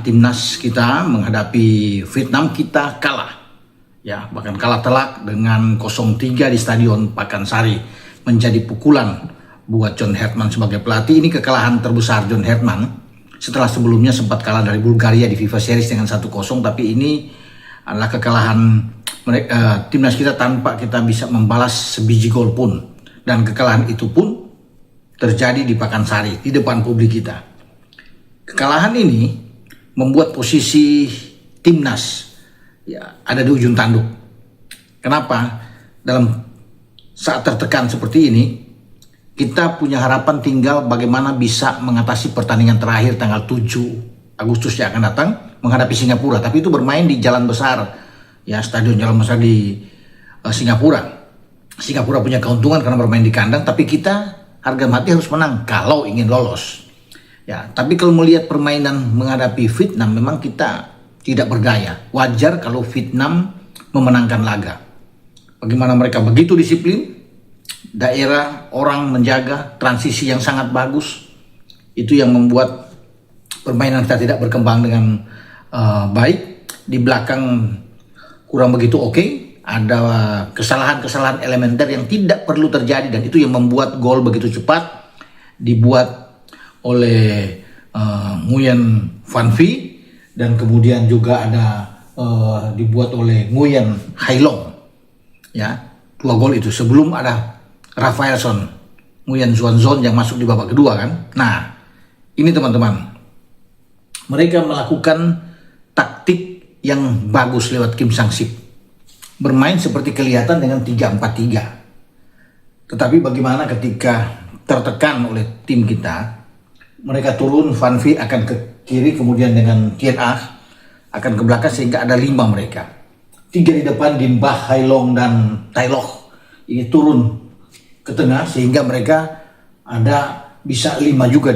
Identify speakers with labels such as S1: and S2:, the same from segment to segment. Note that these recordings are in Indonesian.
S1: timnas kita menghadapi Vietnam, kita kalah. Ya, bahkan kalah telak dengan 0-3 di Stadion Pakansari. Menjadi pukulan buat John Herdman sebagai pelatih. Ini kekalahan terbesar John Herdman setelah sebelumnya sempat kalah dari Bulgaria di FIFA Series dengan 1-0, tapi ini adalah kekalahan timnas kita tanpa kita bisa membalas sebiji gol pun. Dan kekalahan itu pun terjadi di Pakansari, di depan publik kita. Kekalahan ini membuat posisi timnas ya ada di ujung tanduk. Kenapa? Dalam saat tertekan seperti ini, kita punya harapan tinggal bagaimana bisa mengatasi pertandingan terakhir tanggal 7 Agustus yang akan datang menghadapi Singapura. Tapi itu bermain di Jalan Besar, ya, Stadion Jalan Besar di Singapura. Singapura punya keuntungan karena bermain di kandang, tapi kita harga mati harus menang kalau ingin lolos. Ya, tapi kalau melihat permainan menghadapi Vietnam, memang kita tidak berdaya. Wajar kalau Vietnam memenangkan laga. Bagaimana mereka begitu disiplin, daerah orang menjaga transisi yang sangat bagus. Itu yang membuat permainan kita tidak berkembang dengan baik. Di belakang kurang begitu oke. Ada kesalahan-kesalahan elementer yang tidak perlu terjadi, dan itu yang membuat gol begitu cepat dibuat oleh Nguyen Van Phi, dan kemudian juga ada dibuat oleh Nguyen Hai Long, ya, 2 gol itu sebelum ada Rafaelson, Nguyen Xuan Zon yang masuk di babak kedua kan. Nah, ini teman-teman, mereka melakukan taktik yang bagus lewat Kim Sang-sik. Bermain seperti kelihatan dengan 3-4-3. Tetapi bagaimana ketika tertekan oleh tim kita, mereka turun, Van Phi akan ke kiri, kemudian dengan Tien Ah akan ke belakang sehingga ada 5 mereka. 3 di depan, Dinh Ba, Hai Long dan Tai Loc. Ini turun ke tengah sehingga mereka ada bisa 5 juga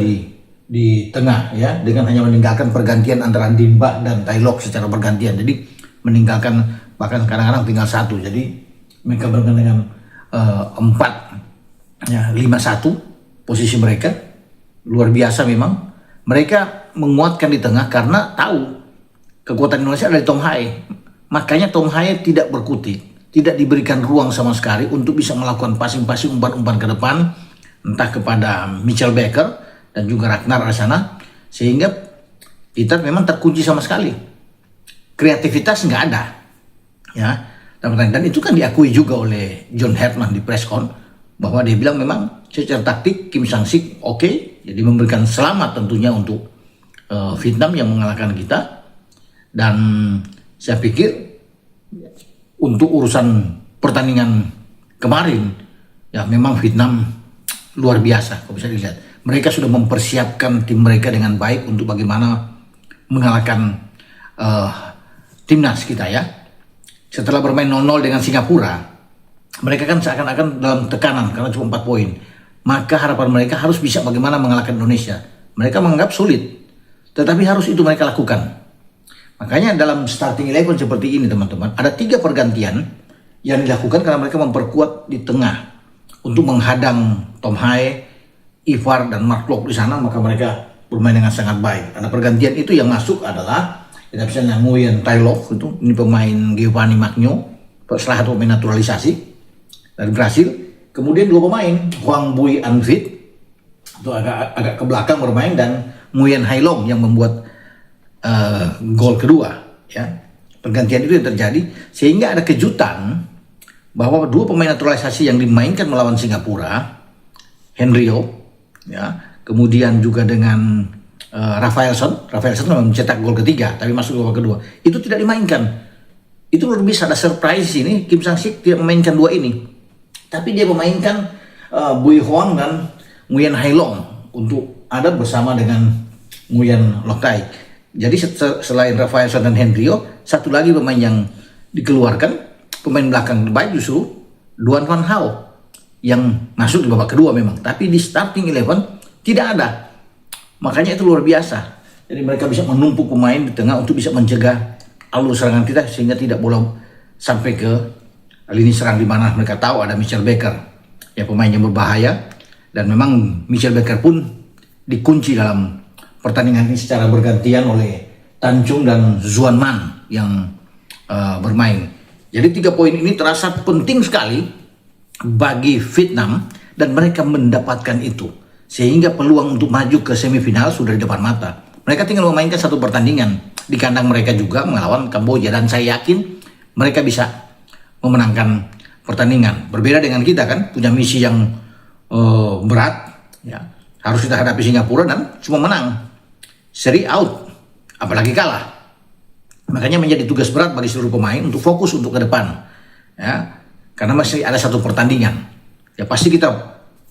S1: di tengah, ya, dengan hanya meninggalkan pergantian antara Dinh Ba dan Tai Loc secara bergantian. Jadi meninggalkan bahkan kadang-kadang tinggal 1, jadi mereka bermain dengan 4, ya, 5-1 posisi mereka. Luar biasa memang. Mereka menguatkan di tengah karena tahu kekuatan Indonesia ada di Tom Hae. Makanya Tom Hae tidak berkutik, tidak diberikan ruang sama sekali untuk bisa melakukan passing-passing, umpan-umpan ke depan, entah kepada Mitchell Baker dan juga Ragnar Arsana, sehingga kita memang terkunci sama sekali. Kreativitas nggak ada. Ya, dan itu kan diakui juga oleh John Herdman di press con, bahwa dia bilang memang secara taktik Kim Sang-sik oke, jadi memberikan selamat tentunya untuk Vietnam yang mengalahkan kita. Dan saya pikir untuk urusan pertandingan kemarin, ya, memang Vietnam luar biasa kalau bisa dilihat. Mereka sudah mempersiapkan tim mereka dengan baik untuk bagaimana mengalahkan timnas kita, ya. Setelah bermain 0-0 dengan Singapura, mereka kan seakan-akan dalam tekanan karena cuma 4 poin. Maka harapan mereka harus bisa bagaimana mengalahkan Indonesia. Mereka menganggap sulit, tetapi harus itu mereka lakukan. Makanya dalam starting 11 seperti ini teman-teman, ada 3 pergantian yang dilakukan karena mereka memperkuat di tengah untuk menghadang Tom Hae, Ivar dan Mark Klok di sana. Maka mereka bermain dengan sangat baik. Ada pergantian itu yang masuk adalah kita bisa Nguyen Tai Loc, itu ini pemain Giovanni Magno, salah satu pemain naturalisasi dari Brasil. Kemudian 2 pemain, Hoang Bui An Vit itu agak ke belakang bermain, dan Nguyen Hai Long yang membuat gol kedua, ya. Pergantian itu yang terjadi sehingga ada kejutan bahwa 2 pemain naturalisasi yang dimainkan melawan Singapura, Henryo, ya, kemudian juga dengan Rafaelson memang mencetak gol ketiga tapi masuk ke babak kedua, itu tidak dimainkan. Itu luar biasa, ada surprise ini. Kim Sang-sik tidak memainkan 2 ini, tapi dia memainkan Bui Hoang dan Nguyen Hai Long untuk ada bersama dengan Nguyen Loc Tai. Jadi selain Rafaelson dan Henryo, satu lagi pemain yang dikeluarkan, pemain belakang terbaik justru Duan Van Hao yang masuk di babak kedua memang, tapi di starting 11 tidak ada. Makanya itu luar biasa. Jadi mereka bisa menumpuk pemain di tengah untuk bisa mencegah alur serangan kita sehingga tidak boleh sampai ke lini serang, di mana mereka tahu ada Mitchell Baker, ya, pemain yang berbahaya. Dan memang Mitchell Baker pun dikunci dalam pertandingan ini secara bergantian oleh Tan Chong dan Zuan Man yang bermain. Jadi 3 poin ini terasa penting sekali bagi Vietnam dan mereka mendapatkan itu. Sehingga peluang untuk maju ke semifinal sudah di depan mata. Mereka tinggal memainkan 1 pertandingan di kandang mereka juga melawan Kamboja, dan saya yakin mereka bisa memenangkan pertandingan. Berbeda dengan kita kan, punya misi yang berat, ya. Harus kita hadapi Singapura dan cuma menang, seri out, apalagi kalah. Makanya menjadi tugas berat bagi seluruh pemain untuk fokus untuk ke depan, ya, karena masih ada 1 pertandingan. Ya pasti kita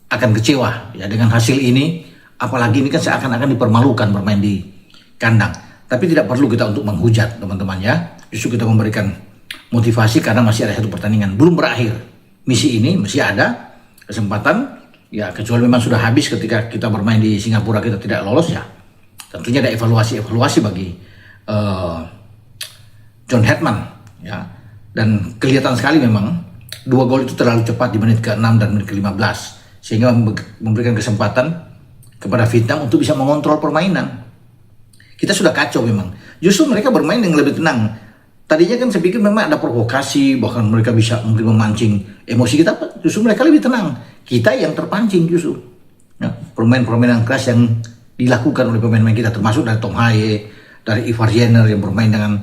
S1: akan kecewa ya dengan hasil ini, apalagi ini kan seakan-akan dipermalukan bermain di kandang. Tapi tidak perlu kita untuk menghujat teman-teman ya, justru kita memberikan motivasi karena masih ada 1 pertandingan, belum berakhir. Misi ini masih ada kesempatan, ya kecuali memang sudah habis ketika kita bermain di Singapura kita tidak lolos, ya tentunya ada evaluasi bagi John Hetman, ya. Dan kelihatan sekali memang 2 gol itu terlalu cepat di menit ke-6 dan menit ke-15, sehingga memberikan kesempatan kepada Vietnam untuk bisa mengontrol permainan. Kita sudah kacau memang, justru mereka bermain yang lebih tenang. Tadinya kan saya pikir memang ada provokasi, bahkan mereka bisa mungkin memancing emosi kita, justru mereka lebih tenang. Kita yang terpancing justru. Ya, permainan keras yang dilakukan oleh pemain-pemain kita, termasuk dari Tom Haye, dari Ivar Jenner yang bermain dengan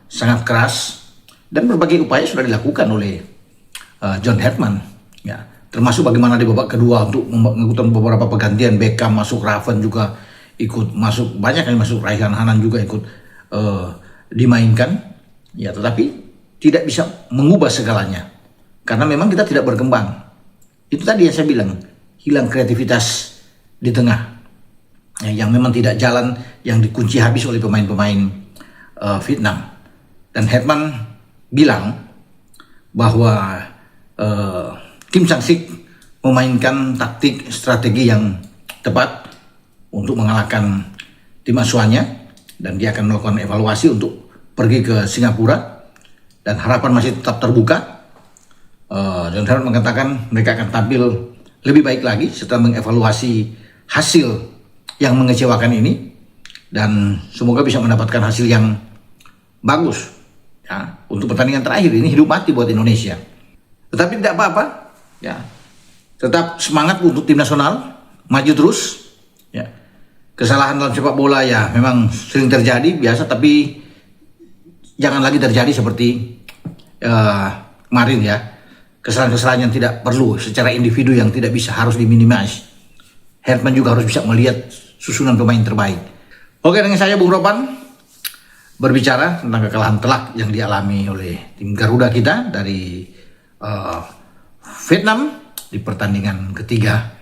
S1: sangat keras, dan berbagai upaya sudah dilakukan oleh John Hetman. Ya, termasuk bagaimana di babak kedua untuk melakukan beberapa pergantian, Beckham masuk, Raven juga ikut masuk, banyak yang masuk, Raihan Hanan juga ikut dimainkan, ya, tetapi tidak bisa mengubah segalanya karena memang kita tidak berkembang. Itu tadi yang saya bilang, hilang kreativitas di tengah, ya, yang memang tidak jalan, yang dikunci habis oleh pemain-pemain Vietnam. Dan Hetman bilang bahwa Kim Sang-sik memainkan taktik strategi yang tepat untuk mengalahkan tim asuhannya, dan dia akan melakukan evaluasi untuk pergi ke Singapura, dan harapan masih tetap terbuka. John Hetman mengatakan mereka akan tampil lebih baik lagi setelah mengevaluasi hasil yang mengecewakan ini, dan semoga bisa mendapatkan hasil yang bagus, ya, untuk pertandingan terakhir ini, hidup mati buat Indonesia. Tetapi tidak apa-apa, ya, tetap semangat untuk tim nasional, maju terus, ya. Kesalahan dalam sepak bola ya memang sering terjadi, biasa, tapi jangan lagi terjadi seperti kemarin, ya. Kesalahan-kesalahan yang tidak perlu secara individu yang tidak bisa, harus diminimasi. Hetman juga harus bisa melihat susunan pemain terbaik. Oke, dengan saya Bung Ropan berbicara tentang kekalahan telak yang dialami oleh tim Garuda kita dari Vietnam di pertandingan ketiga